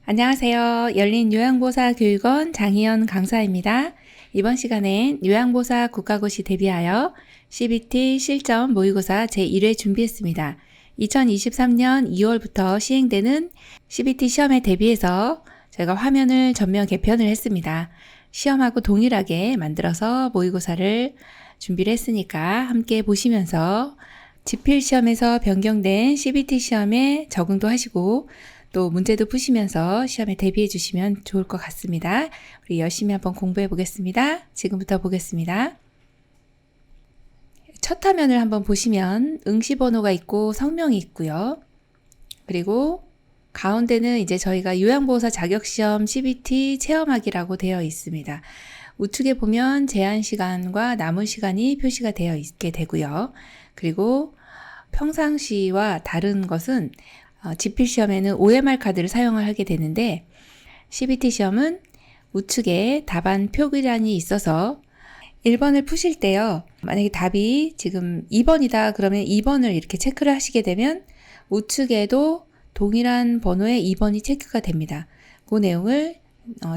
안녕하세요. 열린 요양보호사 교육원 장희연 강사입니다. 이번 시간엔 요양보호사 국가고시 대비하여 CBT 실전 모의고사 제1회 준비했습니다. 2023년 2월부터 시행되는 CBT 시험에 대비해서 제가 화면을 전면 개편을 했습니다. 시험하고 동일하게 만들어서 모의고사를 준비를 했으니까 함께 보시면서 지필 시험에서 변경된 CBT 시험에 적응도 하시고 또 문제도 푸시면서 시험에 대비해 주시면 좋을 것 같습니다. 우리 열심히 한번 공부해 보겠습니다. 지금부터 보겠습니다. 첫 화면을 한번 보시면 응시번호가 있고 성명이 있고요. 그리고 가운데는 이제 저희가 요양보호사 자격시험 CBT 체험하기라고 되어 있습니다. 우측에 보면 제한 시간과 남은 시간이 표시가 되어 있게 되고요. 그리고 평상시와 다른 것은 지필 시험에는 OMR 카드를 사용을 하게 되는데 CBT 시험은 우측에 답안 표기란이 있어서 1번을 푸실 때요. 만약에 답이 지금 2번이다 그러면 2번을 이렇게 체크를 하시게 되면 우측에도 동일한 번호의 2번이 체크가 됩니다. 그 내용을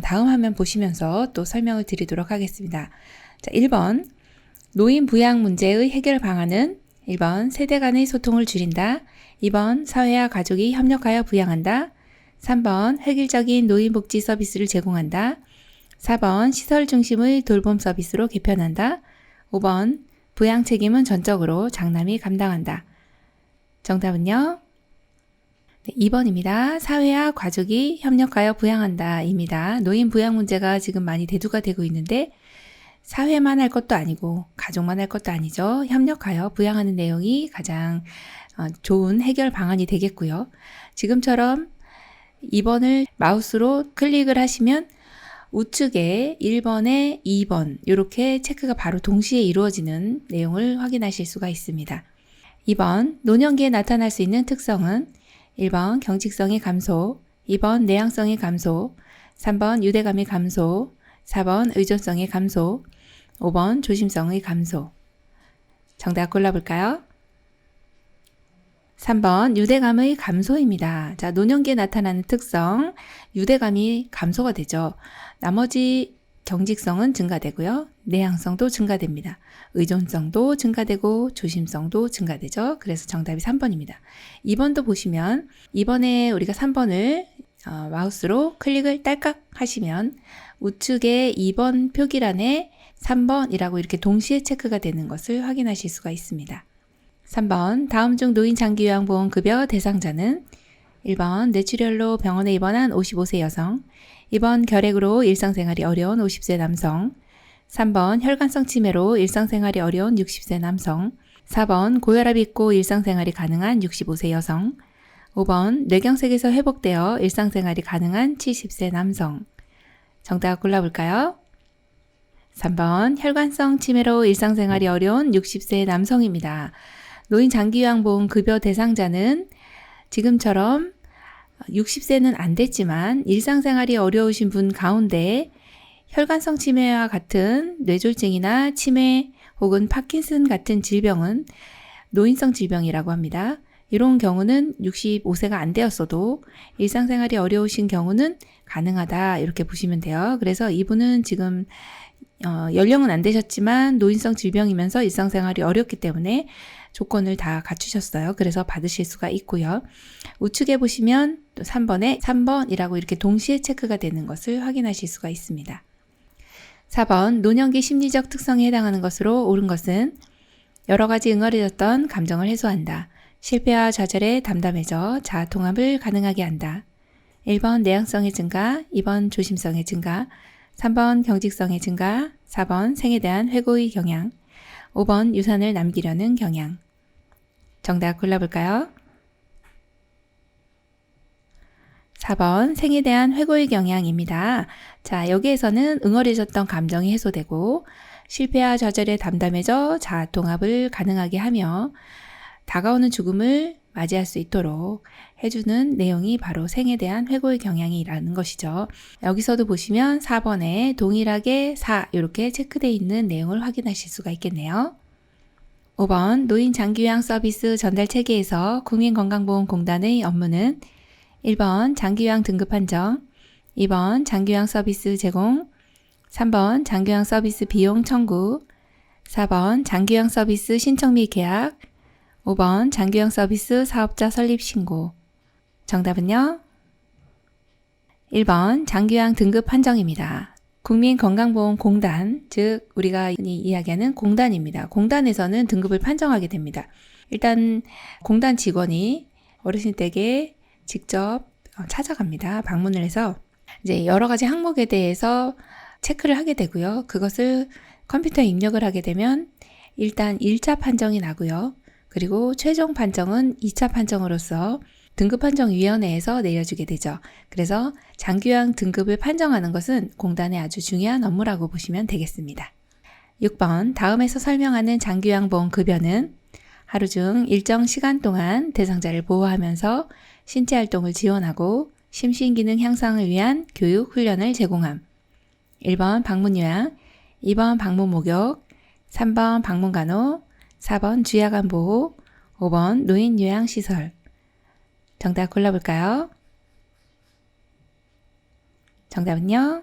다음 화면 보시면서 또 설명을 드리도록 하겠습니다. 자, 1번 노인 부양 문제의 해결 방안은 1번 세대 간의 소통을 줄인다. 2번 사회와 가족이 협력하여 부양한다. 3번 획일적인 노인복지 서비스를 제공한다. 4번 시설 중심의 돌봄 서비스로 개편한다. 5번 부양 책임은 전적으로 장남이 감당한다. 정답은요? 네, 2번입니다. 사회와 가족이 협력하여 부양한다 입니다. 노인 부양 문제가 지금 많이 대두가 되고 있는데 사회만 할 것도 아니고 가족만 할 것도 아니죠. 협력하여 부양하는 내용이 가장 좋은 해결 방안이 되겠고요. 지금처럼 2번을 마우스로 클릭을 하시면 우측에 1번에 2번 이렇게 체크가 바로 동시에 이루어지는 내용을 확인하실 수가 있습니다. 2번 노년기에 나타날 수 있는 특성은 1번 경직성의 감소, 2번 내향성의 감소, 3번 유대감의 감소, 4번 의존성의 감소, 5번 조심성의 감소. 정답 골라볼까요? 3번 유대감의 감소입니다. 자, 노년기에 나타나는 특성, 유대감이 감소가 되죠. 나머지 경직성은 증가되고요. 내향성도 증가됩니다. 의존성도 증가되고 조심성도 증가되죠. 그래서 정답이 3번입니다. 2번도 보시면 2번에 우리가 3번을 마우스로 클릭을 딸깍 하시면 우측에 2번 표기란에 3번이라고 이렇게 동시에 체크가 되는 것을 확인하실 수가 있습니다. 3번 다음 중 노인 장기요양보험급여 대상자는 1번 뇌출혈로 병원에 입원한 55세 여성, 2번 결핵으로 일상생활이 어려운 50세 남성, 3번 혈관성 치매로 일상생활이 어려운 60세 남성, 4번 고혈압이 있고 일상생활이 가능한 65세 여성, 5번 뇌경색에서 회복되어 일상생활이 가능한 70세 남성. 정답 골라볼까요? 3번 혈관성 치매로 일상생활이 어려운 60세 남성입니다. 노인 장기요양보험 급여 대상자는 지금처럼 60세는 안 됐지만 일상생활이 어려우신 분 가운데 혈관성 치매와 같은 뇌졸중이나 치매 혹은 파킨슨 같은 질병은 노인성 질병이라고 합니다. 이런 경우는 65세가 안 되었어도 일상생활이 어려우신 경우는 가능하다 이렇게 보시면 돼요. 그래서 이분은 지금 연령은 안 되셨지만 노인성 질병이면서 일상생활이 어렵기 때문에 조건을 다 갖추셨어요. 그래서 받으실 수가 있고요. 우측에 보시면 또 3번에 3번이라고 이렇게 동시에 체크가 되는 것을 확인하실 수가 있습니다. 4번 노년기 심리적 특성에 해당하는 것으로 옳은 것은 여러 가지 응어리졌던 감정을 해소한다. 실패와 좌절에 담담해져 자아 통합을 가능하게 한다. 1번 내향성의 증가, 2번 조심성의 증가, 3번 경직성의 증가, 4번 생에 대한 회고의 경향, 5번 유산을 남기려는 경향. 정답 골라볼까요? 4번 생에 대한 회고의 경향입니다. 자, 여기에서는 응어리졌던 감정이 해소되고 실패와 좌절에 담담해져 자아 통합을 가능하게 하며 다가오는 죽음을 맞이할 수 있도록 해주는 내용이 바로 생에 대한 회고의 경향이라는 것이죠. 여기서도 보시면 4번에 동일하게 4 이렇게 체크되어 있는 내용을 확인하실 수가 있겠네요. 5번 노인 장기요양 서비스 전달 체계에서 국민건강보험공단의 업무는 1번 장기요양 등급 판정, 2번 장기요양 서비스 제공, 3번 장기요양 서비스 비용 청구, 4번 장기요양 서비스 신청 및 계약, 5번 장기요양 서비스 사업자 설립 신고. 정답은요? 1번 장기요양 등급 판정입니다. 국민건강보험공단, 즉 우리가 이야기하는 공단입니다. 공단에서는 등급을 판정하게 됩니다. 일단 공단 직원이 어르신 댁에 직접 찾아갑니다. 방문을 해서 이제 여러 가지 항목에 대해서 체크를 하게 되고요. 그것을 컴퓨터에 입력을 하게 되면 일단 1차 판정이 나고요. 그리고 최종 판정은 2차 판정으로서 등급판정위원회에서 내려주게 되죠. 그래서 장기요양 등급을 판정하는 것은 공단의 아주 중요한 업무라고 보시면 되겠습니다. 6번 다음에서 설명하는 장기요양보험 급여는 하루 중 일정 시간 동안 대상자를 보호하면서 신체활동을 지원하고 심신기능 향상을 위한 교육, 훈련을 제공함. 1번 방문요양, 2번 방문목욕, 3번 방문간호, 4번 주야간보호, 5번 노인요양시설. 정답 골라볼까요? 정답은요?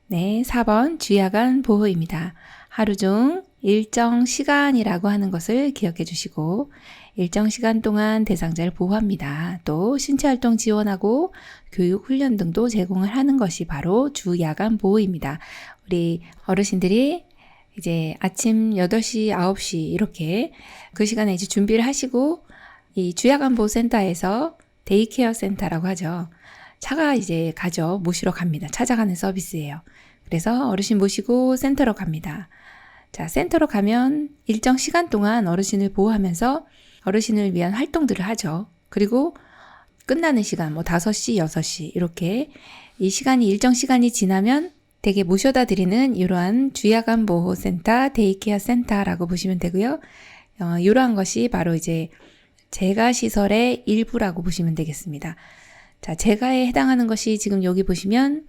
네, 4번 주야간 보호입니다. 하루 중 일정 시간이라고 하는 것을 기억해 주시고 일정 시간 동안 대상자를 보호합니다. 또 신체활동 지원하고 교육, 훈련 등도 제공을 하는 것이 바로 주야간 보호입니다. 우리 어르신들이 이제 아침 8시, 9시 이렇게 그 시간에 이제 준비를 하시고 이 주야간보호센터에서 데이케어 센터라고 하죠. 차가 이제 가죠. 모시러 갑니다. 찾아가는 서비스예요. 그래서 어르신 모시고 센터로 갑니다. 자, 센터로 가면 일정 시간 동안 어르신을 보호하면서 어르신을 위한 활동들을 하죠. 그리고 끝나는 시간, 5시, 6시 이렇게 이 시간이 일정 시간이 지나면 댁에 모셔다 드리는 이러한 주야간보호센터, 데이케어 센터라고 보시면 되고요. 이러한 것이 바로 이제 재가시설의 일부라고 보시면 되겠습니다. 자, 재가에 해당하는 것이 지금 여기 보시면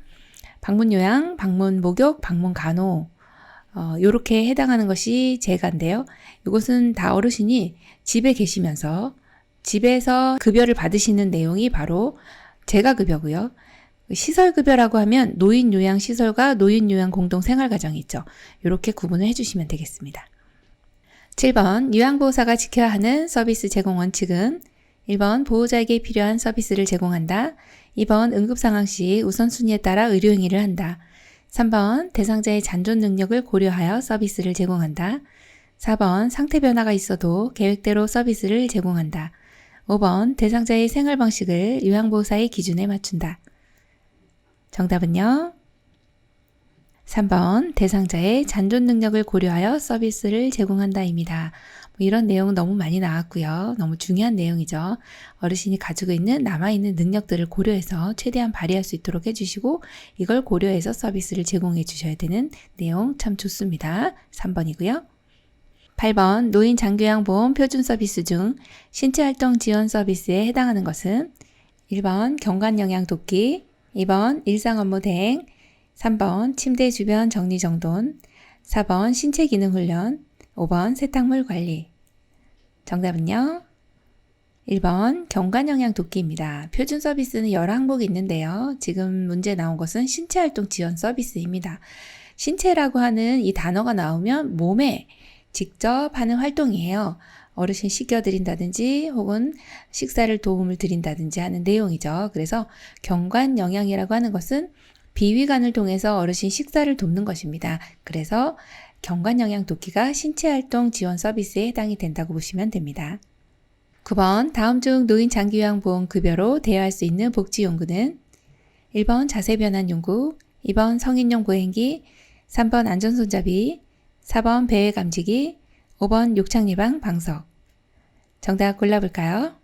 방문요양, 방문목욕, 방문간호 요렇게 해당하는 것이 재가인데요. 이것은 다 어르신이 집에 계시면서 집에서 급여를 받으시는 내용이 바로 재가급여고요. 시설급여라고 하면 노인요양시설과 노인요양공동생활가정이 있죠. 이렇게 구분을 해주시면 되겠습니다. 7번 요양보호사가 지켜야 하는 서비스 제공 원칙은 1번 보호자에게 필요한 서비스를 제공한다. 2번 응급상황 시 우선순위에 따라 의료행위를 한다. 3번 대상자의 잔존 능력을 고려하여 서비스를 제공한다. 4번 상태 변화가 있어도 계획대로 서비스를 제공한다. 5번 대상자의 생활 방식을 요양보호사의 기준에 맞춘다. 정답은요? 3번 대상자의 잔존 능력을 고려하여 서비스를 제공한다입니다. 이런 내용 너무 많이 나왔고요. 너무 중요한 내용이죠. 어르신이 가지고 있는 남아있는 능력들을 고려해서 최대한 발휘할 수 있도록 해주시고 이걸 고려해서 서비스를 제공해 주셔야 되는 내용 참 좋습니다. 3번이고요. 8번 노인 장기요양보험 표준 서비스 중 신체활동 지원 서비스에 해당하는 것은 1번 경관영양 돕기, 2번 일상업무 대행, 3번 침대 주변 정리정돈, 4번 신체기능훈련, 5번 세탁물 관리. 정답은요? 1번 경관영양 돕기입니다. 표준 서비스는 여러 항목이 있는데요. 지금 문제 나온 것은 신체활동 지원 서비스입니다. 신체라고 하는 이 단어가 나오면 몸에 직접 하는 활동이에요. 어르신 씻겨드린다든지 혹은 식사를 도움을 드린다든지 하는 내용이죠. 그래서 경관영양이라고 하는 것은 비위관을 통해서 어르신 식사를 돕는 것입니다. 그래서 경관영양 돕기가 신체활동 지원 서비스에 해당이 된다고 보시면 됩니다. 9번 다음 중 노인 장기요양보험 급여로 대여할 수 있는 복지용구는 1번 자세변환 용구, 2번 성인용 보행기, 3번 안전손잡이, 4번 배회 감지기, 5번 욕창 예방 방석. 정답 골라볼까요?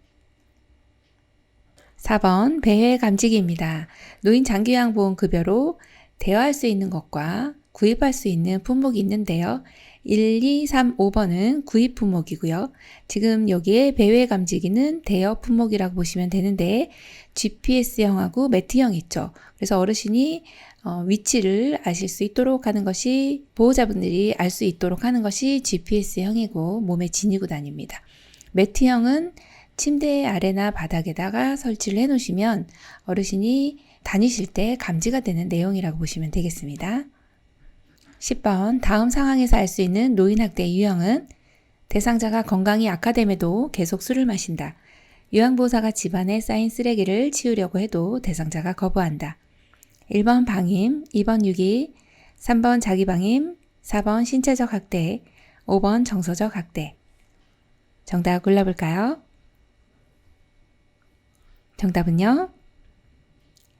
4번 배회 감지기입니다. 노인 장기요양보험 급여로 대여할 수 있는 것과 구입할 수 있는 품목이 있는데요. 1, 2, 3, 5번은 구입 품목이고요. 지금 여기에 배회 감지기는 대여 품목이라고 보시면 되는데 GPS형하고 매트형 있죠. 그래서 어르신이 위치를 아실 수 있도록 하는 것이 보호자분들이 알 수 있도록 하는 것이 GPS형이고 몸에 지니고 다닙니다. 매트형은 침대 아래나 바닥에다가 설치를 해 놓으시면 어르신이 다니실 때 감지가 되는 내용이라고 보시면 되겠습니다. 10번 다음 상황에서 알 수 있는 노인학대의 유형은 대상자가 건강이 악화됨에도 계속 술을 마신다. 요양보호사가 집안에 쌓인 쓰레기를 치우려고 해도 대상자가 거부한다. 1번 방임, 2번 유기, 3번 자기방임, 4번 신체적 학대, 5번 정서적 학대. 정답 골라볼까요? 정답은요?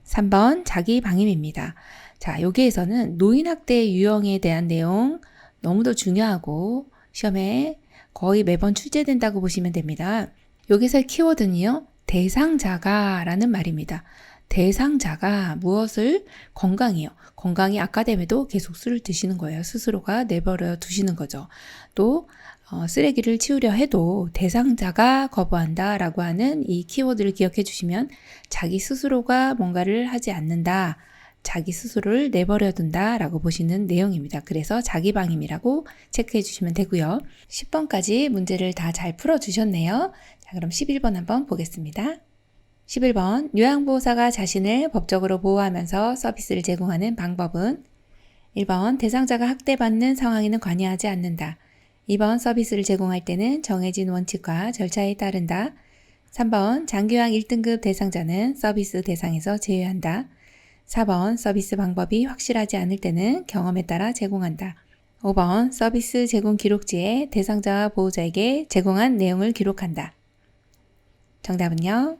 3번 자기방임입니다. 자, 여기에서는 노인학대 유형에 대한 내용 너무도 중요하고 시험에 거의 매번 출제된다고 보시면 됩니다. 여기서의 키워드는요, 대상자가 라는 말입니다. 대상자가 무엇을? 건강이요. 건강이 악화됨에도 계속 술을 드시는 거예요. 스스로가 내버려 두시는 거죠. 또 쓰레기를 치우려 해도 대상자가 거부한다 라고 하는 이 키워드를 기억해 주시면 자기 스스로가 뭔가를 하지 않는다, 자기 스스로를 내버려 둔다 라고 보시는 내용입니다. 그래서 자기방임이라고 체크해 주시면 되고요. 10번까지 문제를 다 잘 풀어주셨네요. 자, 그럼 11번 한번 보겠습니다. 11번 요양보호사가 자신을 법적으로 보호하면서 서비스를 제공하는 방법은 1번 대상자가 학대받는 상황에는 관여하지 않는다. 2번 서비스를 제공할 때는 정해진 원칙과 절차에 따른다. 3번 장기요양 1등급 대상자는 서비스 대상에서 제외한다. 4번 서비스 방법이 확실하지 않을 때는 경험에 따라 제공한다. 5번 서비스 제공 기록지에 대상자와 보호자에게 제공한 내용을 기록한다. 정답은요?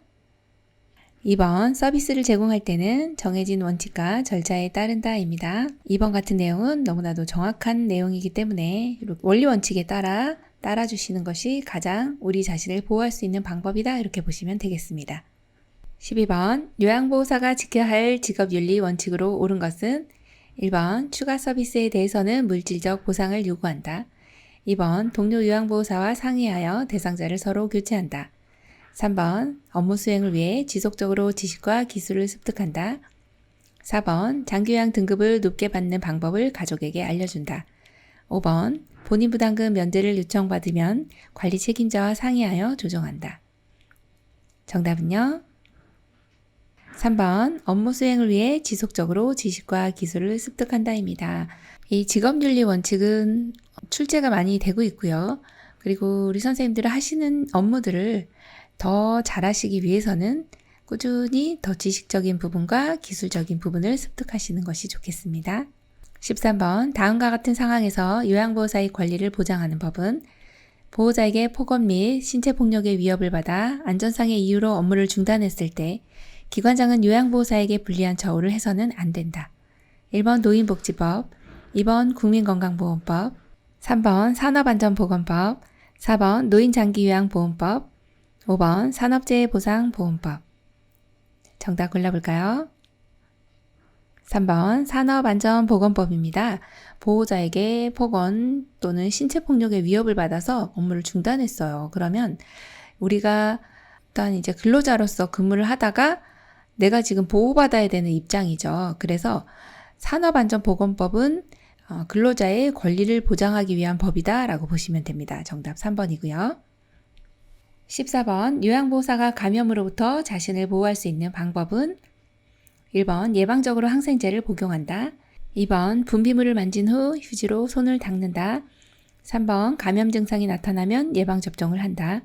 2번 서비스를 제공할 때는 정해진 원칙과 절차에 따른다입니다. 2번 같은 내용은 너무나도 정확한 내용이기 때문에 원리 원칙에 따라주시는 것이 가장 우리 자신을 보호할 수 있는 방법이다 이렇게 보시면 되겠습니다. 12번 요양보호사가 지켜야 할 직업윤리 원칙으로 옳은 것은 1번 추가 서비스에 대해서는 물질적 보상을 요구한다. 2번 동료 요양보호사와 상의하여 대상자를 서로 교체한다. 3번 업무 수행을 위해 지속적으로 지식과 기술을 습득한다. 4번 장기요양 등급을 높게 받는 방법을 가족에게 알려준다. 5번 본인 부담금 면제를 요청받으면 관리 책임자와 상의하여 조정한다. 정답은요? 3번 업무 수행을 위해 지속적으로 지식과 기술을 습득한다입니다. 이 직업윤리 원칙은 출제가 많이 되고 있고요. 그리고 우리 선생님들이 하시는 업무들을 더 잘하시기 위해서는 꾸준히 더 지식적인 부분과 기술적인 부분을 습득하시는 것이 좋겠습니다. 13번 다음과 같은 상황에서 요양보호사의 권리를 보장하는 법은 보호자에게 폭언 및 신체폭력의 위협을 받아 안전상의 이유로 업무를 중단했을 때 기관장은 요양보호사에게 불리한 처우를 해서는 안 된다. 1번 노인복지법, 2번 국민건강보험법, 3번 산업안전보건법, 4번 노인장기요양보험법, 5번 산업재해보상보험법. 정답 골라볼까요? 3번 산업안전보건법입니다. 보호자에게 폭언 또는 신체폭력의 위협을 받아서 업무를 중단했어요. 그러면 우리가 일단 이제 근로자로서 근무를 하다가 내가 지금 보호받아야 되는 입장이죠. 그래서 산업안전보건법은 근로자의 권리를 보장하기 위한 법이다 라고 보시면 됩니다. 정답 3번이고요. 14번 요양보호사가 감염으로부터 자신을 보호할 수 있는 방법은 1번 예방적으로 항생제를 복용한다. 2번 분비물을 만진 후 휴지로 손을 닦는다. 3번 감염 증상이 나타나면 예방접종을 한다.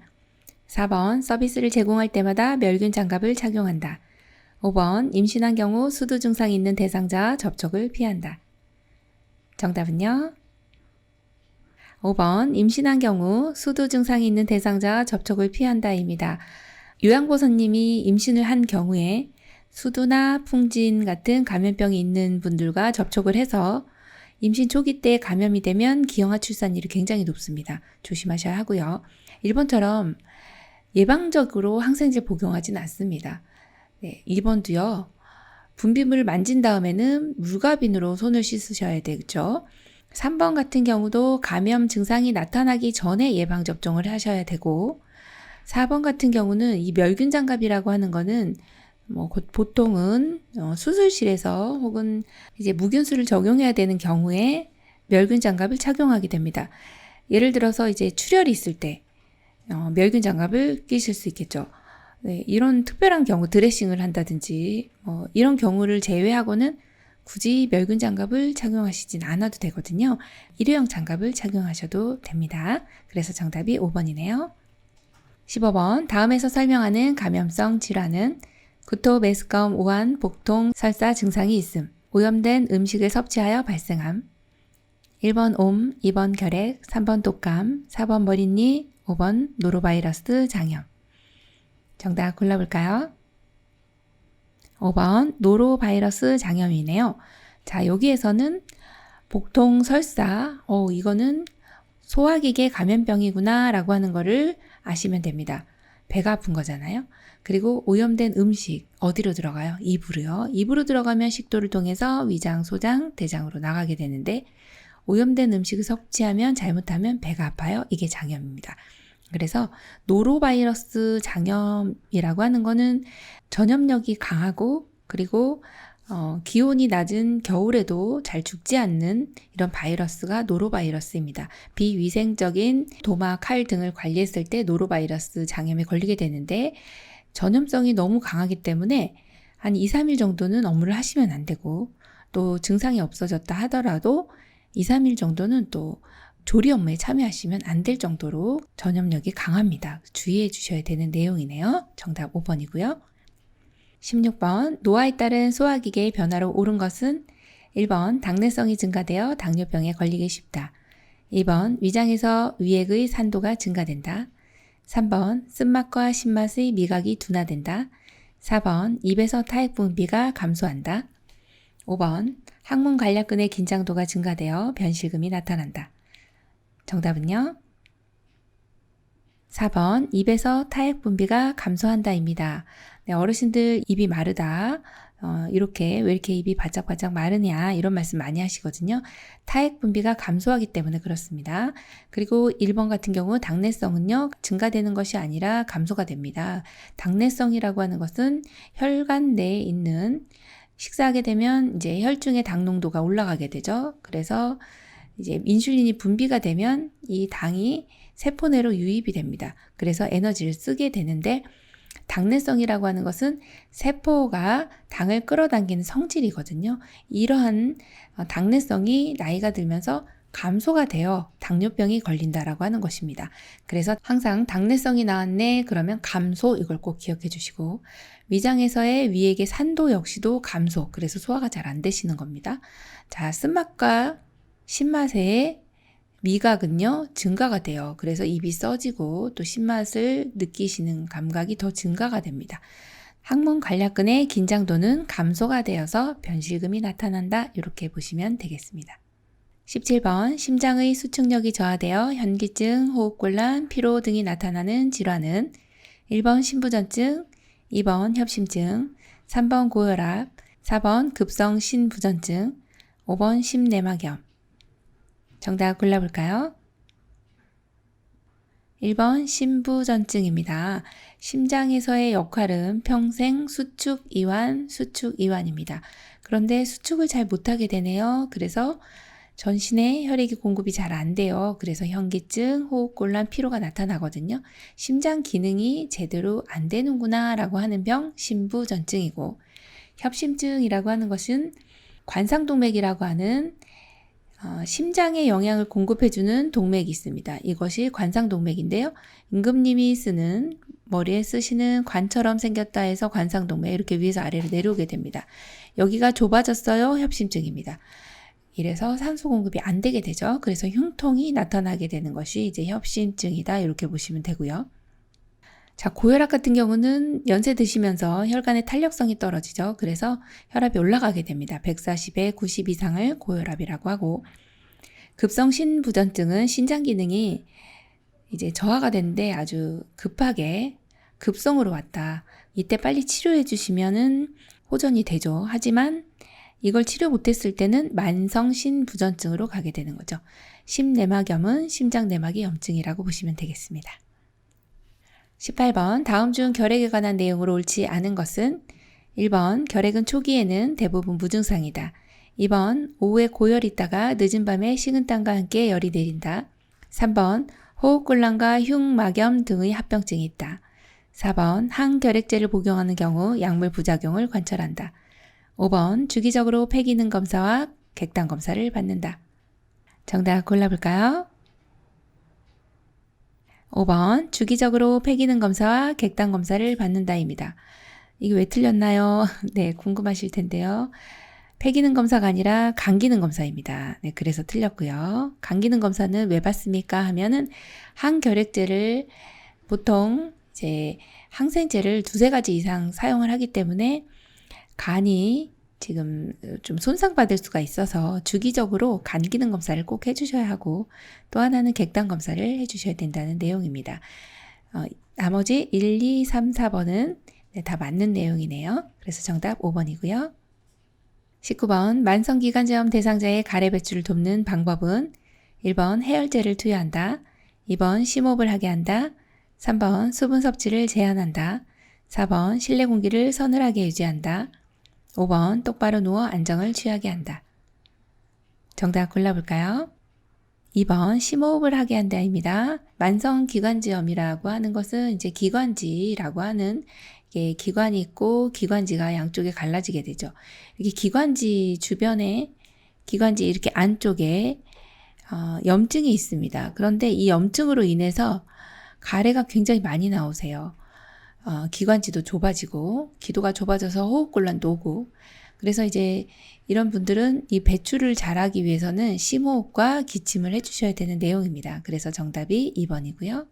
4번 서비스를 제공할 때마다 멸균 장갑을 착용한다. 5번 임신한 경우 수두 증상이 있는 대상자 접촉을 피한다. 정답은요? 5번 임신한 경우 수두 증상이 있는 대상자 접촉을 피한다입니다. 요양보호사님이 임신을 한 경우에 수두나 풍진 같은 감염병이 있는 분들과 접촉을 해서 임신 초기 때 감염이 되면 기형아 출산율이 굉장히 높습니다. 조심하셔야 하고요. 일본처럼 예방적으로 항생제 복용하진 않습니다. 네, 2번도요. 분비물을 만진 다음에는 물가빈으로 손을 씻으셔야 되죠. 3번 같은 경우도 감염 증상이 나타나기 전에 예방접종을 하셔야 되고 4번 같은 경우는 이 멸균 장갑이라고 하는 거는 보통은 수술실에서 혹은 이제 무균수를 적용해야 되는 경우에 멸균 장갑을 착용하게 됩니다. 예를 들어서 이제 출혈이 있을 때 멸균 장갑을 끼실 수 있겠죠. 네, 이런 특별한 경우 드레싱을 한다든지 이런 경우를 제외하고는 굳이 멸균 장갑을 착용하시진 않아도 되거든요. 일회용 장갑을 착용하셔도 됩니다. 그래서 정답이 5번이네요. 15번 다음에서 설명하는 감염성 질환은 구토, 메스꺼움, 오한, 복통, 설사 증상이 있음. 오염된 음식을 섭취하여 발생함. 1번 옴, 2번 결핵, 3번 독감, 4번 머릿니, 5번 노로바이러스 장염. 정답 골라볼까요? 5번 노로바이러스 장염이네요. 자, 여기에서는 복통, 설사, 이거는 소화기계 감염병이구나 라고 하는 거를 아시면 됩니다. 배가 아픈 거잖아요. 그리고 오염된 음식 어디로 들어가요? 입으로요. 입으로 들어가면 식도를 통해서 위장, 소장, 대장으로 나가게 되는데 오염된 음식을 섭취하면 잘못하면 배가 아파요. 이게 장염입니다. 그래서 노로바이러스 장염이라고 하는 거는 전염력이 강하고 그리고 기온이 낮은 겨울에도 잘 죽지 않는 이런 바이러스가 노로바이러스입니다. 비위생적인 도마, 칼 등을 관리했을 때 노로바이러스 장염에 걸리게 되는데 전염성이 너무 강하기 때문에 한 2, 3일 정도는 업무를 하시면 안 되고 또 증상이 없어졌다 하더라도 2, 3일 정도는 또 조리 업무에 참여하시면 안 될 정도로 전염력이 강합니다. 주의해 주셔야 되는 내용이네요. 정답 5번이고요. 16번 노화에 따른 소화기계의 변화로 옳은 것은 1번 당내성이 증가되어 당뇨병에 걸리기 쉽다. 2번 위장에서 위액의 산도가 증가된다. 3번 쓴맛과 신맛의 미각이 둔화된다. 4번 입에서 타액 분비가 감소한다. 5번 항문 관략근의 긴장도가 증가되어 변실금이 나타난다. 정답은요? 4번 입에서 타액 분비가 감소한다입니다. 네, 어르신들 입이 마르다. 이렇게 왜 이렇게 입이 바짝바짝 마르냐 이런 말씀 많이 하시거든요. 타액 분비가 감소하기 때문에 그렇습니다. 그리고 1번 같은 경우 당내성은요 증가되는 것이 아니라 감소가 됩니다. 당내성이라고 하는 것은 혈관 내에 있는 식사하게 되면 이제 혈중의 당 농도가 올라가게 되죠. 그래서 이제 인슐린이 분비가 되면 이 당이 세포 내로 유입이 됩니다. 그래서 에너지를 쓰게 되는데 당내성이라고 하는 것은 세포가 당을 끌어당기는 성질이거든요. 이러한 당내성이 나이가 들면서 감소가 되어 당뇨병이 걸린다라고 하는 것입니다. 그래서 항상 당내성이 나왔네 그러면 감소 이걸 꼭 기억해 주시고 위장에서의 위액의 산도 역시도 감소 그래서 소화가 잘 안 되시는 겁니다. 자, 쓴맛과 신맛의 미각은요 증가가 돼요. 그래서 입이 써지고 또 신맛을 느끼시는 감각이 더 증가가 됩니다. 항문 관략근의 긴장도는 감소가 되어서 변실금이 나타난다. 이렇게 보시면 되겠습니다. 17번 심장의 수축력이 저하되어 현기증, 호흡곤란, 피로 등이 나타나는 질환은 1번 신부전증, 2번 협심증, 3번 고혈압, 4번 급성 신부전증, 5번 심내막염. 정답 골라볼까요? 1번 신부전증입니다. 심장에서의 역할은 평생 수축 이완입니다. 그런데 수축을 잘 못하게 되네요. 그래서 전신에 혈액이 공급이 잘 안 돼요. 그래서 현기증, 호흡곤란, 피로가 나타나거든요. 심장 기능이 제대로 안 되는구나 라고 하는 병 신부전증이고 협심증이라고 하는 것은 관상동맥이라고 하는 심장에 영향을 공급해주는 동맥이 있습니다. 이것이 관상동맥인데요. 임금님이 쓰는 머리에 쓰시는 관처럼 생겼다 해서 관상동맥 이렇게 위에서 아래로 내려오게 됩니다. 여기가 좁아졌어요. 협심증입니다. 이래서 산소 공급이 안 되게 되죠. 그래서 흉통이 나타나게 되는 것이 이제 협심증이다. 이렇게 보시면 되고요. 자, 고혈압 같은 경우는 연세 드시면서 혈관의 탄력성이 떨어지죠. 그래서 혈압이 올라가게 됩니다. 140에 90 이상을 고혈압이라고 하고 급성 신부전증은 신장 기능이 이제 저하가 되는데 아주 급하게 급성으로 왔다. 이때 빨리 치료해 주시면은 호전이 되죠. 하지만 이걸 치료 못했을 때는 만성 신부전증으로 가게 되는 거죠. 심내막염은 심장 내막의 염증이라고 보시면 되겠습니다. 18번 다음 중 결핵에 관한 내용으로 옳지 않은 것은 1번 결핵은 초기에는 대부분 무증상이다. 2번 오후에 고열이 있다가 늦은 밤에 식은땀과 함께 열이 내린다. 3번 호흡곤란과 흉막염 등의 합병증이 있다. 4번 항결핵제를 복용하는 경우 약물 부작용을 관찰한다. 5번 주기적으로 폐기능 검사와 객단 검사를 받는다. 정답 골라볼까요? 5번 주기적으로 폐기능 검사와 객단 검사를 받는다입니다. 이게 왜 틀렸나요? 네, 궁금하실 텐데요. 폐기능 검사가 아니라 간기능 검사입니다. 네, 그래서 틀렸고요. 간기능 검사는 왜 받습니까? 하면은 항결핵제를 보통 이제 항생제를 두세 가지 이상 사용을 하기 때문에 간이 지금 좀 손상받을 수가 있어서 주기적으로 간 기능 검사를 꼭 해주셔야 하고 또 하나는 객단 검사를 해주셔야 된다는 내용입니다. 나머지 1, 2, 3, 4번은 네, 다 맞는 내용이네요. 그래서 정답 5번이고요. 19번 만성기관지염 대상자의 가래 배출을 돕는 방법은 1번 해열제를 투여한다. 2번 심호흡을 하게 한다. 3번 수분 섭취를 제한한다. 4번 실내 공기를 서늘하게 유지한다. 5번 똑바로 누워 안정을 취하게 한다. 정답 골라볼까요? 2번 심호흡을 하게 한다입니다. 만성기관지염이라고 하는 것은 이제 기관지라고 하는 기관이 있고 기관지가 양쪽에 갈라지게 되죠. 이렇게 기관지 주변에 기관지 이렇게 안쪽에 염증이 있습니다. 그런데 이 염증으로 인해서 가래가 굉장히 많이 나오세요. 기관지도 좁아지고 기도가 좁아져서 호흡곤란도 오고 그래서 이제 이런 분들은 이 배출을 잘하기 위해서는 심호흡과 기침을 해주셔야 되는 내용입니다. 그래서 정답이 2번이고요.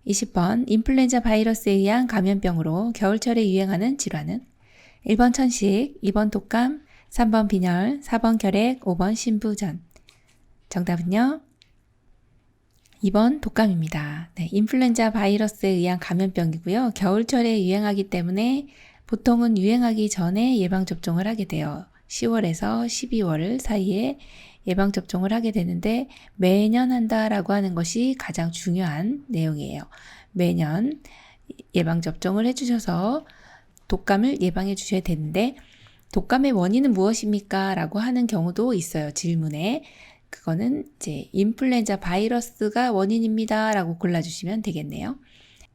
20번 인플루엔자 바이러스에 의한 감염병으로 겨울철에 유행하는 질환은 1번 천식, 2번 독감, 3번 빈혈, 4번 결핵, 5번 신부전. 정답은요? 2번 독감입니다. 네, 인플루엔자 바이러스에 의한 감염병이고요. 겨울철에 유행하기 때문에 보통은 유행하기 전에 예방접종을 하게 돼요. 10월에서 12월 사이에 예방접종을 하게 되는데 매년 한다라고 하는 것이 가장 중요한 내용이에요. 매년 예방접종을 해주셔서 독감을 예방해 주셔야 되는데 독감의 원인은 무엇입니까? 라고 하는 경우도 있어요. 질문에. 그거는 이제 인플루엔자 바이러스가 원인입니다. 라고 골라주시면 되겠네요.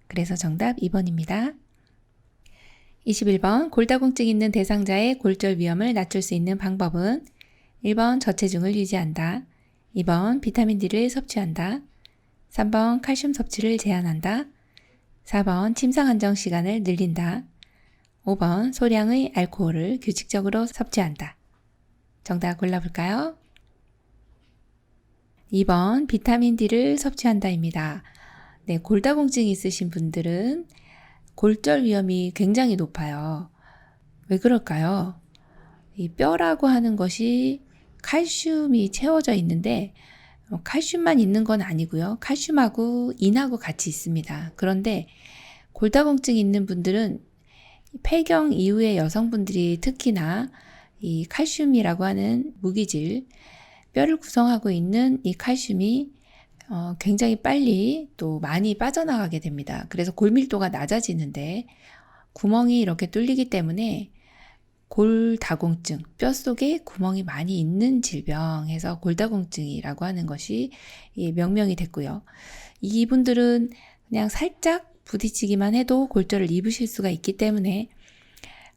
그래서 정답 2번입니다. 21번 골다공증 있는 대상자의 골절 위험을 낮출 수 있는 방법은 1번 저체중을 유지한다. 2번 비타민 D를 섭취한다. 3번 칼슘 섭취를 제한한다. 4번 침상 안정 시간을 늘린다. 5번 소량의 알코올을 규칙적으로 섭취한다. 정답 골라볼까요? 2번 비타민 D를 섭취한다입니다. 네, 골다공증이 있으신 분들은 골절 위험이 굉장히 높아요. 왜 그럴까요? 이 뼈라고 하는 것이 칼슘이 채워져 있는데 칼슘만 있는 건 아니고요. 칼슘하고 인하고 같이 있습니다. 그런데 골다공증이 있는 분들은 폐경 이후의 여성분들이 특히나 이 칼슘이라고 하는 무기질, 뼈를 구성하고 있는 이 칼슘이 굉장히 빨리 또 많이 빠져나가게 됩니다. 그래서 골밀도가 낮아지는데 구멍이 이렇게 뚫리기 때문에 골다공증, 뼛속에 구멍이 많이 있는 질병에서 골다공증이라고 하는 것이 명명이 됐고요. 이분들은 그냥 살짝 부딪히기만 해도 골절을 입으실 수가 있기 때문에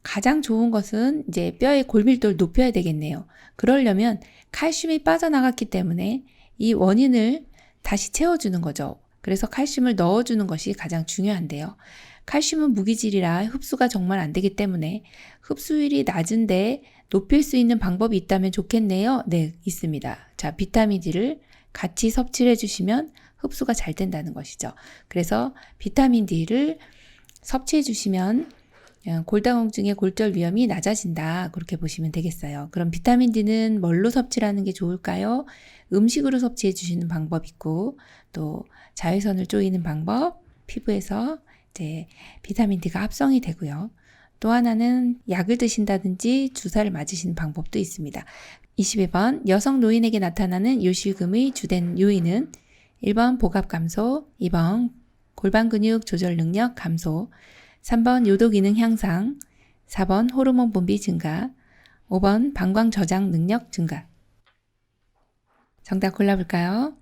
가장 좋은 것은 이제 뼈의 골밀도를 높여야 되겠네요. 그러려면 칼슘이 빠져나갔기 때문에 이 원인을 다시 채워주는 거죠. 그래서 칼슘을 넣어주는 것이 가장 중요한데요. 칼슘은 무기질이라 흡수가 정말 안 되기 때문에 흡수율이 낮은데 높일 수 있는 방법이 있다면 좋겠네요. 네, 있습니다. 자, 비타민 D를 같이 섭취를 해주시면 흡수가 잘 된다는 것이죠. 그래서 비타민 D를 섭취해 주시면 골다공증의 골절 위험이 낮아진다. 그렇게 보시면 되겠어요. 그럼 비타민 D는 뭘로 섭취를 하는 게 좋을까요? 음식으로 섭취해 주시는 방법 있고 또 자외선을 쪼이는 방법, 피부에서 이제 비타민 D가 합성이 되고요. 또 하나는 약을 드신다든지 주사를 맞으시는 방법도 있습니다. 22번 여성 노인에게 나타나는 요실금의 주된 요인은 1번 복압 감소, 2번 골반 근육 조절 능력 감소, 3번 요도 기능 향상, 4번 호르몬 분비 증가, 5번 방광 저장 능력 증가. 정답 골라볼까요?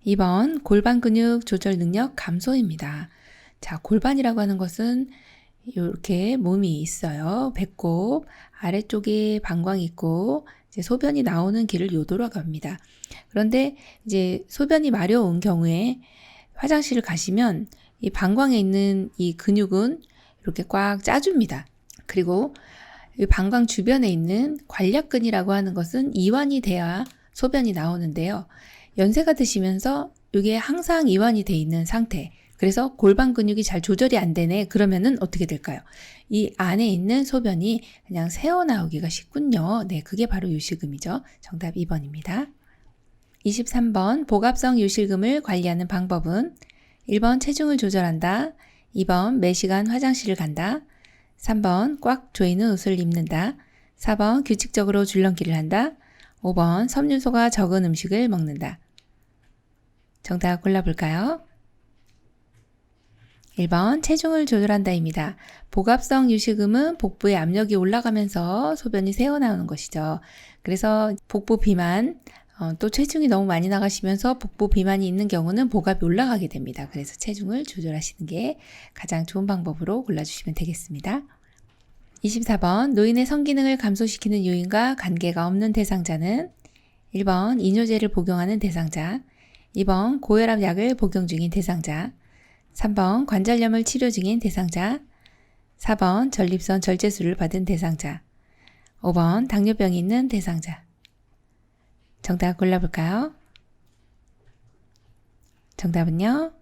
2번 골반 근육 조절 능력 감소입니다. 자, 골반이라고 하는 것은 이렇게 몸이 있어요. 배꼽 아래쪽에 방광이 있고 이제 소변이 나오는 길을 요도라고 합니다. 그런데 이제 소변이 마려운 경우에 화장실을 가시면 이 방광에 있는 이 근육은 이렇게 꽉 짜줍니다. 그리고 이 방광 주변에 있는 관략근이라고 하는 것은 이완이 돼야 소변이 나오는데요. 연세가 드시면서 이게 항상 이완이 돼 있는 상태. 그래서 골반 근육이 잘 조절이 안 되네. 그러면은 어떻게 될까요? 이 안에 있는 소변이 그냥 새어나오기가 쉽군요. 네, 그게 바로 요실금이죠. 정답 2번입니다. 23번 복압성 요실금을 관리하는 방법은 1번 체중을 조절한다. 2번 매시간 화장실을 간다. 3번 꽉 조이는 옷을 입는다. 4번 규칙적으로 줄넘기를 한다. 5번 섬유소가 적은 음식을 먹는다. 정답 골라볼까요? 1번 체중을 조절한다입니다. 복압성 요실금은 복부에 압력이 올라가면서 소변이 새어나오는 것이죠. 그래서 복부 비만, 또 체중이 너무 많이 나가시면서 복부 비만이 있는 경우는 복압이 올라가게 됩니다. 그래서 체중을 조절하시는 게 가장 좋은 방법으로 골라주시면 되겠습니다. 24번 노인의 성기능을 감소시키는 요인과 관계가 없는 대상자는 1번 이뇨제를 복용하는 대상자, 2번 고혈압 약을 복용 중인 대상자, 3번 관절염을 치료 중인 대상자, 4번 전립선 절제술을 받은 대상자, 5번 당뇨병이 있는 대상자. 정답 골라볼까요? 정답은요?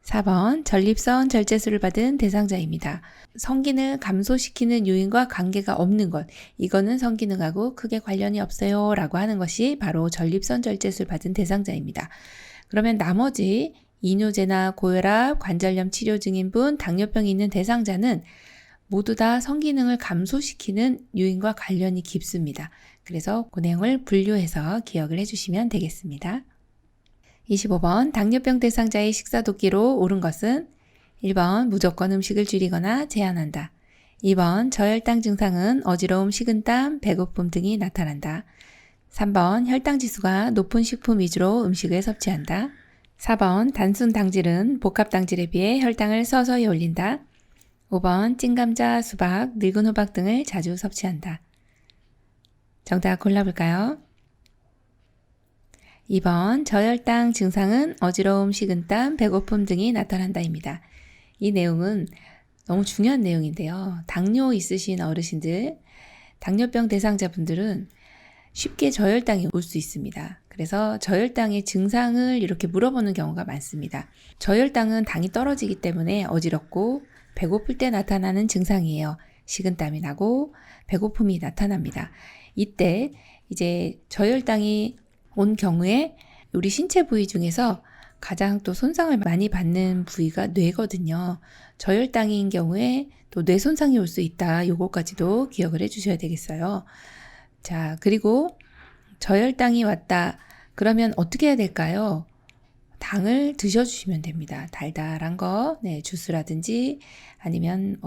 4번 전립선 절제술을 받은 대상자입니다. 성기능을 감소시키는 요인과 관계가 없는 것, 이거는 성기능하고 크게 관련이 없어요 라고 하는 것이 바로 전립선 절제술 받은 대상자입니다. 그러면 나머지 이뇨제나 고혈압, 관절염 치료 중인 분, 당뇨병이 있는 대상자는 모두 다 성기능을 감소시키는 요인과 관련이 깊습니다. 그래서 그 내용을 분류해서 기억을 해주시면 되겠습니다. 25번 당뇨병 대상자의 식사 도끼로 옳은 것은 1번 무조건 음식을 줄이거나 제한한다. 2번 저혈당 증상은 어지러움, 식은땀, 배고픔 등이 나타난다. 3번 혈당 지수가 높은 식품 위주로 음식을 섭취한다. 4번 단순 당질은 복합 당질에 비해 혈당을 서서히 올린다. 5번 찐감자, 수박, 늙은 호박 등을 자주 섭취한다. 정답 골라볼까요? 2번 저혈당 증상은 어지러움, 식은땀, 배고픔 등이 나타난다입니다. 이 내용은 너무 중요한 내용인데요. 당뇨 있으신 어르신들, 당뇨병 대상자분들은 쉽게 저혈당이 올 수 있습니다. 그래서 저혈당의 증상을 이렇게 물어보는 경우가 많습니다. 저혈당은 당이 떨어지기 때문에 어지럽고 배고플 때 나타나는 증상이에요. 식은땀이 나고 배고픔이 나타납니다. 이때 이제 저혈당이 온 경우에 우리 신체 부위 중에서 가장 또 손상을 많이 받는 부위가 뇌거든요. 저혈당인 경우에 또 뇌 손상이 올 수 있다. 요거까지도 기억을 해주셔야 되겠어요. 자, 그리고 저혈당이 왔다. 그러면 어떻게 해야 될까요? 당을 드셔주시면 됩니다. 달달한 거, 네, 주스라든지 아니면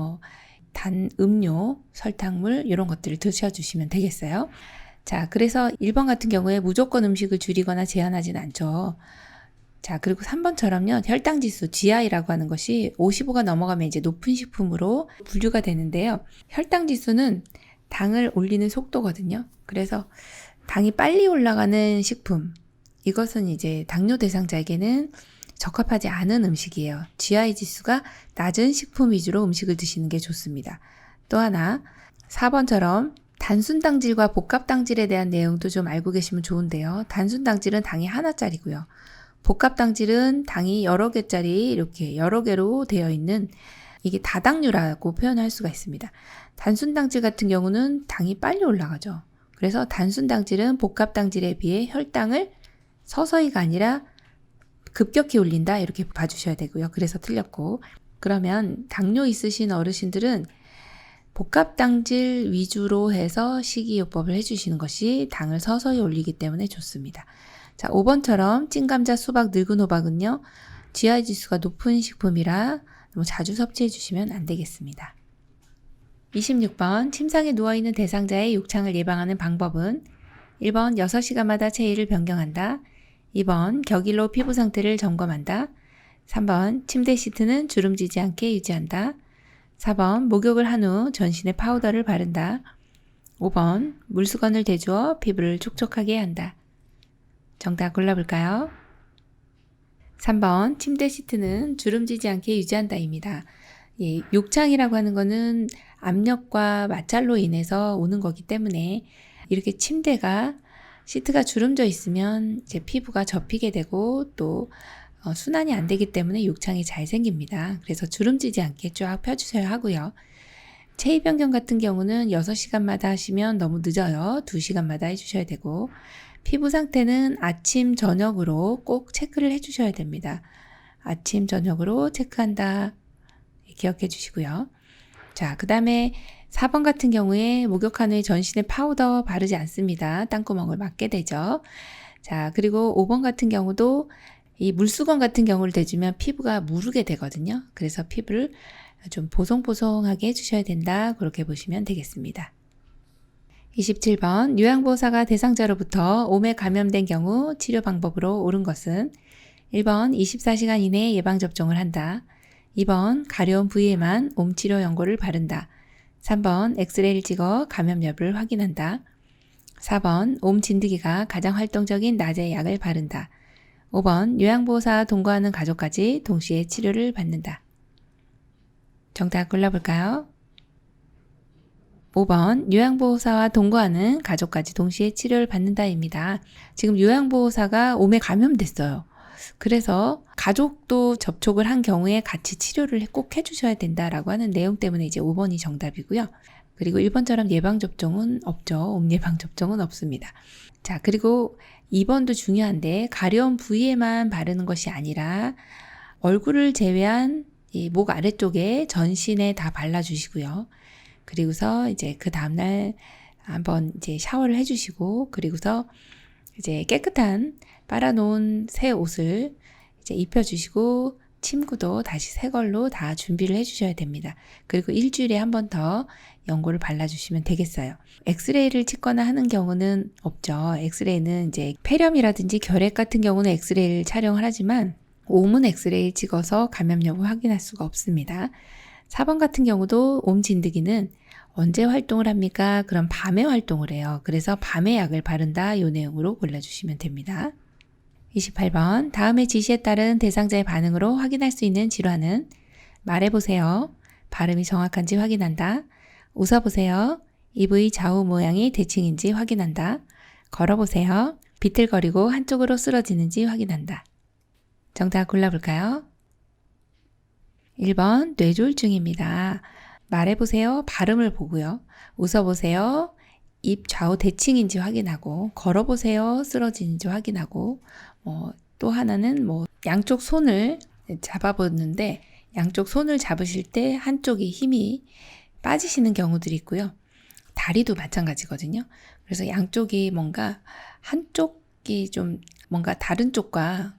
단 음료, 설탕물 이런 것들을 드셔주시면 되겠어요. 자, 그래서 1번 같은 경우에 무조건 음식을 줄이거나 제한하진 않죠. 자, 그리고 3번처럼요. 혈당지수 GI라고 하는 것이 55가 넘어가면 이제 높은 식품으로 분류가 되는데요. 혈당지수는 당을 올리는 속도거든요. 그래서 당이 빨리 올라가는 식품, 이것은 이제 당뇨 대상자에게는 적합하지 않은 음식이에요. GI 지수가 낮은 식품 위주로 음식을 드시는 게 좋습니다. 또 하나 4번처럼 단순 당질과 복합 당질에 대한 내용도 좀 알고 계시면 좋은데요. 단순 당질은 당이 하나짜리고요. 복합 당질은 당이 여러 개짜리 이렇게 여러 개로 되어 있는 이게 다당류라고 표현할 수가 있습니다. 단순 당질 같은 경우는 당이 빨리 올라가죠. 그래서 단순 당질은 복합 당질에 비해 혈당을 서서히가 아니라 급격히 올린다 이렇게 봐주셔야 되고요. 그래서 틀렸고, 그러면 당뇨 있으신 어르신들은 복합 당질 위주로 해서 식이요법을 해주시는 것이 당을 서서히 올리기 때문에 좋습니다. 자, 5번처럼 찐감자, 수박, 늙은 호박은요. GI 지수가 높은 식품이라 너무 자주 섭취해 주시면 안 되겠습니다. 26번 침상에 누워있는 대상자의 욕창을 예방하는 방법은 1번 6시간마다 체위를 변경한다. 2번 격일로 피부 상태를 점검한다. 3번 침대 시트는 주름지지 않게 유지한다. 4번 목욕을 한 후 전신에 파우더를 바른다. 5번 물수건을 대주어 피부를 촉촉하게 한다. 정답 골라볼까요? 3번 침대 시트는 주름지지 않게 유지한다입니다. 예, 욕창이라고 하는 거는 압력과 마찰로 인해서 오는 거기 때문에 이렇게 침대가 시트가 주름져 있으면 이제 피부가 접히게 되고 또 순환이 안 되기 때문에 욕창이 잘 생깁니다. 그래서 주름지지 않게 쫙 펴주셔야 하고요. 체위 변경 같은 경우는 6시간마다 하시면 너무 늦어요. 2시간마다 해주셔야 되고 피부 상태는 아침, 저녁으로 꼭 체크를 해주셔야 됩니다. 아침, 저녁으로 체크한다. 기억해 주시고요. 자, 그 다음에 4번 같은 경우에 목욕한 후에 전신에 파우더 바르지 않습니다. 땅구멍을 막게 되죠. 자, 그리고 5번 같은 경우도 이 물수건 같은 경우를 대주면 피부가 무르게 되거든요. 그래서 피부를 좀 보송보송하게 해주셔야 된다. 그렇게 보시면 되겠습니다. 27번 요양보호사가 대상자로부터 몸에 감염된 경우 치료 방법으로 옳은 것은 1번 24시간 이내에 예방접종을 한다. 2번 가려운 부위에만 옴치료 연고를 바른다. 3번 엑스레이를 찍어 감염 여부를 확인한다. 4번 옴 진드기가 가장 활동적인 낮에 약을 바른다. 5번 요양보호사 동거하는 가족까지 동시에 치료를 받는다. 정답 골라볼까요? 5번 요양보호사와 동거하는 가족까지 동시에 치료를 받는다입니다. 지금 요양보호사가 옴에 감염됐어요. 그래서 가족도 접촉을 한 경우에 같이 치료를 꼭 해주셔야 된다라고 하는 내용 때문에 이제 5번이 정답이고요. 그리고 1번처럼 예방접종은 없죠. 옴 예방접종은 없습니다. 자, 그리고 2번도 중요한데 가려운 부위에만 바르는 것이 아니라 얼굴을 제외한 이 목 아래쪽에 전신에 다 발라주시고요. 그리고서 이제 그 다음날 한번 이제 샤워를 해주시고 그리고서 이제 깨끗한 빨아놓은 새 옷을 이제 입혀주시고 침구도 다시 새 걸로 다 준비를 해주셔야 됩니다. 그리고 일주일에 한 번 더 연고를 발라주시면 되겠어요. 엑스레이를 찍거나 하는 경우는 없죠. 엑스레이는 이제 폐렴이라든지 결핵 같은 경우는 엑스레이를 촬영을 하지만 옴은 엑스레이 찍어서 감염 여부 확인할 수가 없습니다. 4번 같은 경우도 옴 진드기는 언제 활동을 합니까? 그럼 밤에 활동을 해요. 그래서 밤에 약을 바른다. 이 내용으로 골라주시면 됩니다. 28번 다음의 지시에 따른 대상자의 반응으로 확인할 수 있는 질환은 말해보세요. 발음이 정확한지 확인한다. 웃어보세요. 입의 좌우 모양이 대칭인지 확인한다. 걸어보세요. 비틀거리고 한쪽으로 쓰러지는지 확인한다. 정답 골라볼까요? 1번 뇌졸중입니다. 말해보세요. 발음을 보고요. 웃어보세요. 입 좌우 대칭인지 확인하고 걸어보세요. 쓰러지는지 확인하고 또 하나는 양쪽 손을 잡아보는데 양쪽 손을 잡으실 때 한쪽이 힘이 빠지시는 경우들이 있고요. 다리도 마찬가지거든요. 그래서 양쪽이 뭔가 한쪽이 좀 뭔가 다른 쪽과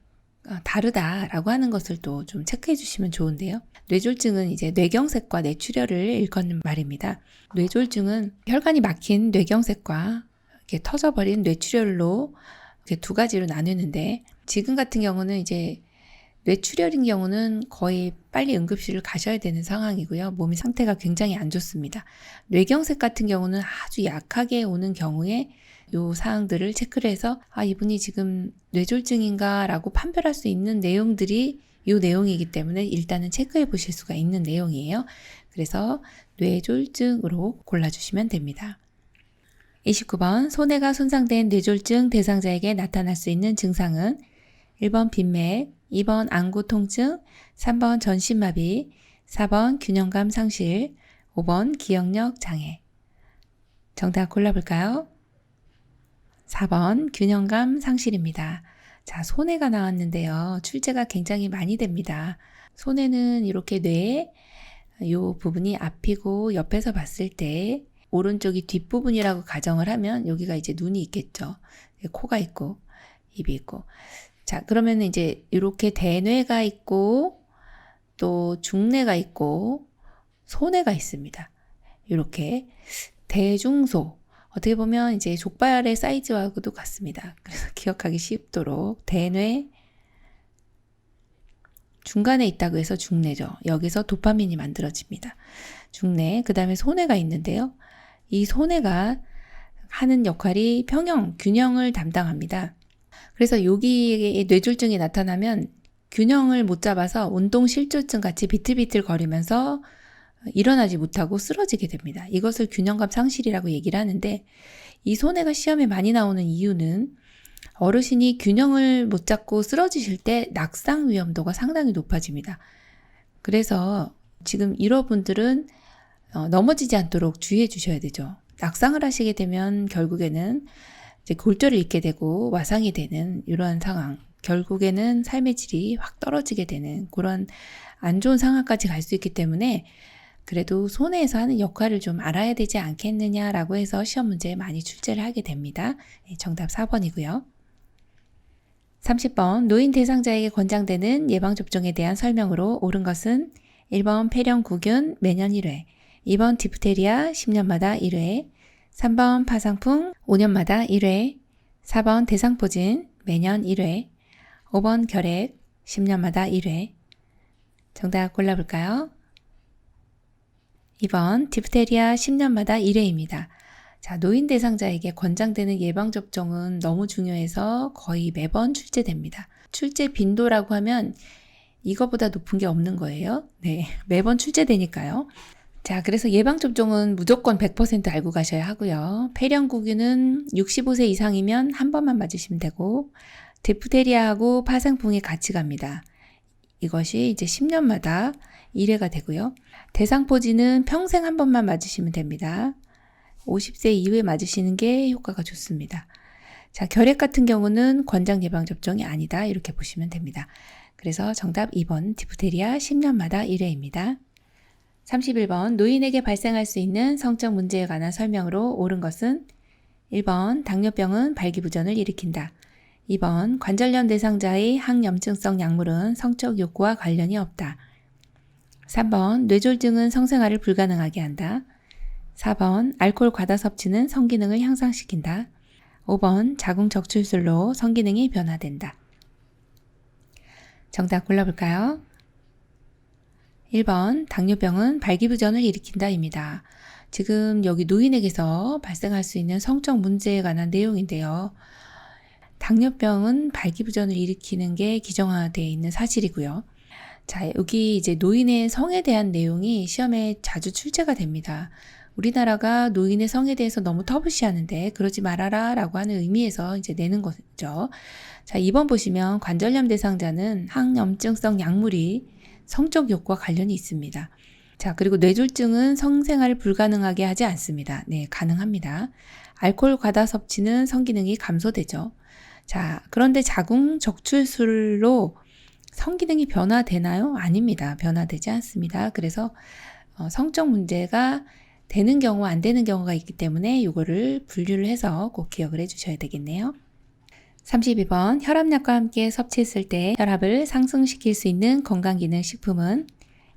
다르다라고 하는 것을 또 좀 체크해 주시면 좋은데요. 뇌졸중은 이제 뇌경색과 뇌출혈을 일컫는 말입니다. 뇌졸중은 혈관이 막힌 뇌경색과 이렇게 터져버린 뇌출혈로 이렇게 두 가지로 나누는데 지금 같은 경우는 이제 뇌출혈인 경우는 거의 빨리 응급실을 가셔야 되는 상황이고요. 몸의 상태가 굉장히 안 좋습니다. 뇌경색 같은 경우는 아주 약하게 오는 경우에 요 사항들을 체크를 해서 이분이 지금 뇌졸중인가 라고 판별할 수 있는 내용들이 요 내용이기 때문에 일단은 체크해 보실 수가 있는 내용이에요. 그래서 뇌졸중으로 골라주시면 됩니다. 29번 손해가 손상된 뇌졸중 대상자에게 나타날 수 있는 증상은 1번 빈맥, 2번 안구 통증, 3번 전신마비, 4번 균형감 상실, 5번 기억력 장애. 정답 골라볼까요? 4번 균형감 상실입니다. 자, 손해가 나왔는데요. 출제가 굉장히 많이 됩니다. 손해는 이렇게 뇌의 요 부분이 앞이고 옆에서 봤을 때 오른쪽이 뒷부분이라고 가정을 하면 여기가 이제 눈이 있겠죠. 코가 있고 입이 있고. 자, 그러면 이제 이렇게 대뇌가 있고 또 중뇌가 있고 소뇌가 있습니다. 이렇게 대중소 어떻게 보면 이제 족발의 사이즈하고도 같습니다. 그래서 기억하기 쉽도록 대뇌 중간에 있다고 해서 중뇌죠. 여기서 도파민이 만들어집니다. 중뇌, 그 다음에 소뇌가 있는데요. 이 소뇌가 하는 역할이 균형을 담당합니다. 그래서 여기에 뇌졸중이 나타나면 균형을 못 잡아서 운동실조증 같이 비틀비틀 거리면서 일어나지 못하고 쓰러지게 됩니다. 이것을 균형감 상실이라고 얘기를 하는데, 이 소뇌가 시험에 많이 나오는 이유는 어르신이 균형을 못 잡고 쓰러지실 때 낙상 위험도가 상당히 높아집니다. 그래서 지금 이런 분들은 넘어지지 않도록 주의해 주셔야 되죠. 낙상을 하시게 되면 결국에는 이제 골절을 잃게 되고 와상이 되는 이러한 상황, 결국에는 삶의 질이 확 떨어지게 되는 그런 안 좋은 상황까지 갈 수 있기 때문에 그래도 손해에서 하는 역할을 좀 알아야 되지 않겠느냐라고 해서 시험 문제에 많이 출제를 하게 됩니다. 정답 4번이고요. 30번 노인 대상자에게 권장되는 예방접종에 대한 설명으로 옳은 것은 1번 폐렴구균 매년 1회, 2번 디프테리아 10년마다 1회, 3번 파상풍 5년마다 1회, 4번 대상포진 매년 1회, 5번 결핵 10년마다 1회. 정답 골라볼까요? 2번 디프테리아 10년마다 1회입니다. 자, 노인 대상자에게 권장되는 예방접종은 너무 중요해서 거의 매번 출제됩니다. 출제 빈도라고 하면 이거보다 높은 게 없는 거예요. 네, 매번 출제되니까요. 자, 그래서 예방접종은 무조건 100% 알고 가셔야 하고요. 폐렴구균은 65세 이상이면 한 번만 맞으시면 되고, 디프테리아하고 파상풍이 같이 갑니다. 이것이 이제 10년마다 1회가 되고요. 대상포진은 평생 한 번만 맞으시면 됩니다. 50세 이후에 맞으시는 게 효과가 좋습니다. 자, 결핵 같은 경우는 권장 예방접종이 아니다. 이렇게 보시면 됩니다. 그래서 정답 2번 디프테리아 10년마다 1회입니다. 31번 노인에게 발생할 수 있는 성적 문제에 관한 설명으로 옳은 것은 1번 당뇨병은 발기부전을 일으킨다. 2번 관절염 대상자의 항염증성 약물은 성적 욕구와 관련이 없다. 3번 뇌졸중은 성생활을 불가능하게 한다. 4번 알코올 과다 섭취는 성기능을 향상시킨다. 5번 자궁적출술로 성기능이 변화된다. 정답 골라볼까요? 1번 당뇨병은 발기부전을 일으킨다입니다. 지금 여기 노인에게서 발생할 수 있는 성적 문제에 관한 내용인데요. 당뇨병은 발기부전을 일으키는 게 기정화되어 있는 사실이고요. 자, 여기 이제 노인의 성에 대한 내용이 시험에 자주 출제가 됩니다. 우리나라가 노인의 성에 대해서 너무 터부시하는데 그러지 말아라 라고 하는 의미에서 이제 내는 거죠. 자, 2번 보시면 관절염 대상자는 항염증성 약물이 성적 욕구와 관련이 있습니다. 자, 그리고 뇌졸중은 성생활을 불가능하게 하지 않습니다. 네, 가능합니다. 알코올 과다 섭취는 성기능이 감소되죠. 자, 그런데 자궁적출술로 성기능이 변화되나요? 아닙니다. 변화되지 않습니다. 그래서 성적 문제가 되는 경우 안 되는 경우가 있기 때문에 이거를 분류를 해서 꼭 기억을 해주셔야 되겠네요. 32번 혈압약과 함께 섭취했을 때 혈압을 상승시킬 수 있는 건강기능식품은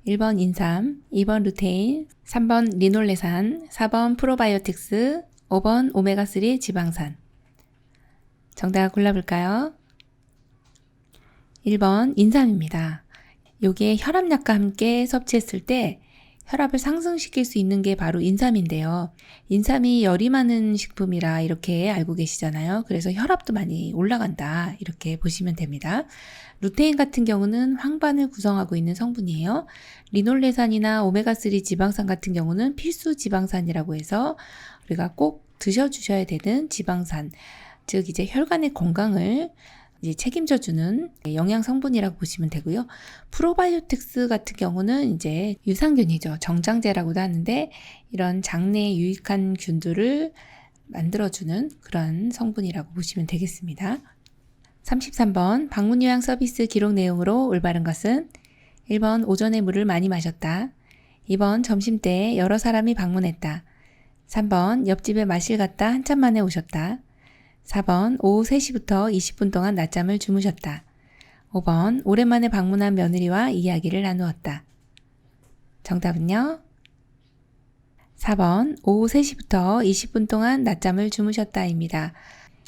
1번 인삼, 2번 루테인, 3번 리놀레산, 4번 프로바이오틱스, 5번 오메가3 지방산. 정답 골라볼까요? 1번 인삼입니다. 요게 혈압약과 함께 섭취했을 때 혈압을 상승시킬 수 있는 게 바로 인삼인데요. 인삼이 열이 많은 식품이라 이렇게 알고 계시잖아요. 그래서 혈압도 많이 올라간다. 이렇게 보시면 됩니다. 루테인 같은 경우는 황반을 구성하고 있는 성분이에요. 리놀레산이나 오메가3 지방산 같은 경우는 필수 지방산이라고 해서 우리가 꼭 드셔주셔야 되는 지방산. 즉 이제 혈관의 건강을 이제 책임져주는 영양 성분이라고 보시면 되고요. 프로바이오틱스 같은 경우는 이제 유산균이죠. 정장제라고도 하는데 이런 장내에 유익한 균들을 만들어주는 그런 성분이라고 보시면 되겠습니다. 33번 방문 요양 서비스 기록 내용으로 올바른 것은 1번 오전에 물을 많이 마셨다. 2번 점심때 여러 사람이 방문했다. 3번 옆집에 마실 갔다 한참 만에 오셨다. 4번 오후 3시부터 20분 동안 낮잠을 주무셨다. 5번 오랜만에 방문한 며느리와 이야기를 나누었다. 정답은요? 4번 오후 3시부터 20분 동안 낮잠을 주무셨다입니다.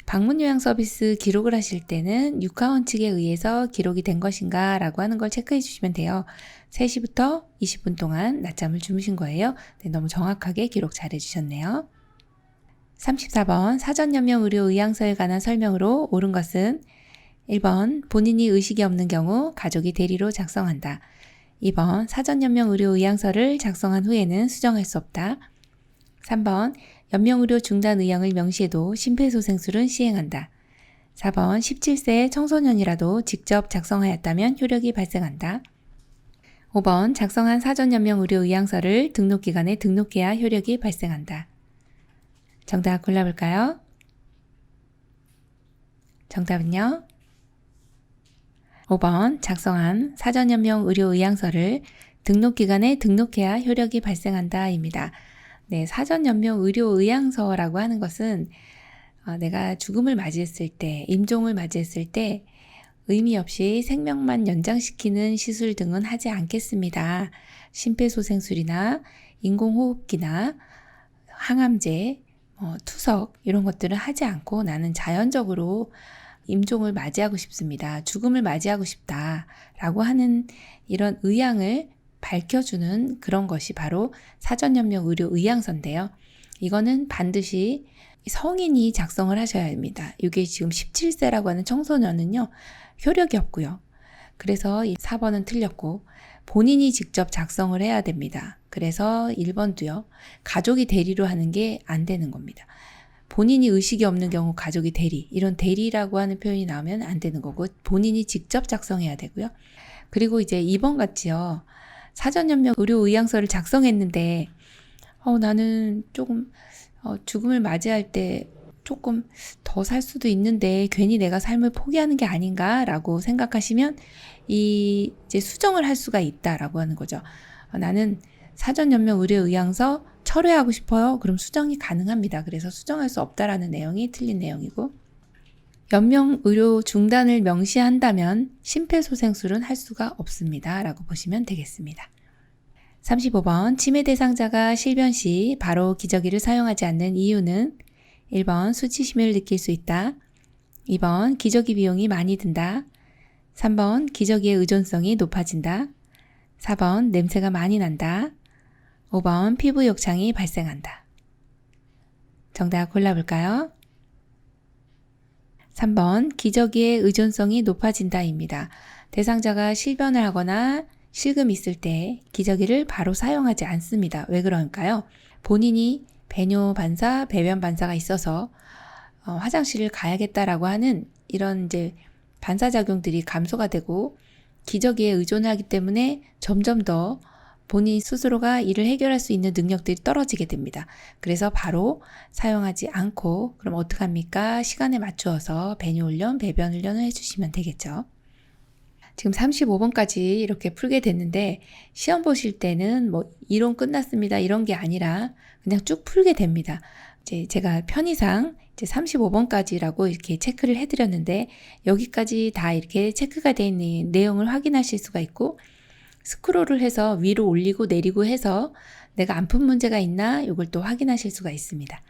방문 요양 서비스 기록을 하실 때는 육하원 측에 의해서 기록이 된 것인가 라고 하는 걸 체크해 주시면 돼요. 3시부터 20분 동안 낮잠을 주무신 거예요. 네, 너무 정확하게 기록 잘 해주셨네요. 34번 사전연명의료 의향서에 관한 설명으로 옳은 것은 1번 본인이 의식이 없는 경우 가족이 대리로 작성한다. 2번 사전연명의료 의향서를 작성한 후에는 수정할 수 없다. 3번 연명의료 중단 의향을 명시해도 심폐소생술은 시행한다. 4번 17세 청소년이라도 직접 작성하였다면 효력이 발생한다. 5번 작성한 사전연명의료 의향서를 등록기관에 등록해야 효력이 발생한다. 정답 골라볼까요? 정답은요? 5번 작성한 사전연명의료의향서를 등록기관에 등록해야 효력이 발생한다입니다. 네, 사전연명의료의향서라고 하는 것은 내가 죽음을 맞이했을 때, 임종을 맞이했을 때 의미 없이 생명만 연장시키는 시술 등은 하지 않겠습니다. 심폐소생술이나 인공호흡기나 항암제, 투석 이런 것들은 하지 않고 나는 자연적으로 임종을 맞이하고 싶습니다. 죽음을 맞이하고 싶다라고 하는 이런 의향을 밝혀주는 그런 것이 바로 사전연명의료의향서인데요. 이거는 반드시 성인이 작성을 하셔야 합니다. 이게 지금 17세라고 하는 청소년은요, 효력이 없고요. 그래서 4번은 틀렸고 본인이 직접 작성을 해야 됩니다. 그래서 1번도요. 가족이 대리로 하는 게 안 되는 겁니다. 본인이 의식이 없는 경우 가족이 대리, 이런 대리라고 하는 표현이 나오면 안 되는 거고 본인이 직접 작성해야 되고요. 그리고 이제 2번 같이요. 사전연명 의료의향서를 작성했는데 나는 조금 죽음을 맞이할 때 조금 더 살 수도 있는데 괜히 내가 삶을 포기하는 게 아닌가라고 생각하시면 이제 수정을 할 수가 있다라고 하는 거죠. 나는 사전연명 의료의향서 철회하고 싶어요. 그럼 수정이 가능합니다. 그래서 수정할 수 없다라는 내용이 틀린 내용이고 연명 의료 중단을 명시한다면 심폐소생술은 할 수가 없습니다. 라고 보시면 되겠습니다. 35번 치매 대상자가 실변 시 바로 기저귀를 사용하지 않는 이유는 1번 수치심을 느낄 수 있다. 2번 기저귀 비용이 많이 든다. 3번 기저귀의 의존성이 높아진다. 4번 냄새가 많이 난다. 5번 피부 욕창이 발생한다. 정답 골라볼까요? 3번 기저귀의 의존성이 높아진다입니다. 대상자가 실변을 하거나 실금 있을 때 기저귀를 바로 사용하지 않습니다. 왜 그럴까요? 본인이 배뇨 반사, 배변 반사가 있어서 화장실을 가야겠다라고 하는 이런 이제 반사작용들이 감소가 되고 기저귀에 의존하기 때문에 점점 더 본인 스스로가 일을 해결할 수 있는 능력들이 떨어지게 됩니다. 그래서 바로 사용하지 않고 그럼 어떡합니까? 시간에 맞추어서 배뇨 훈련, 배변 훈련을 해주시면 되겠죠. 지금 35번까지 이렇게 풀게 됐는데 시험 보실 때는 뭐 이론 끝났습니다. 이런 게 아니라 그냥 쭉 풀게 됩니다. 이제 제가 편의상 이제 35번까지라고 이렇게 체크를 해드렸는데 여기까지 다 이렇게 체크가 되어 있는 내용을 확인하실 수가 있고 스크롤을 해서 위로 올리고 내리고 해서 내가 안 푼 문제가 있나 이걸 또 확인하실 수가 있습니다.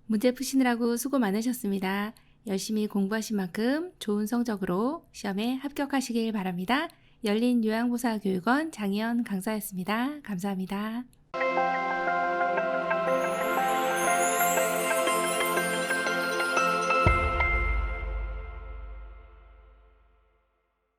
문제 푸시느라고 수고 많으셨습니다. 열심히 공부하신 만큼 좋은 성적으로 시험에 합격하시길 바랍니다. 열린 요양보사교육원 장희연 강사였습니다. 감사합니다.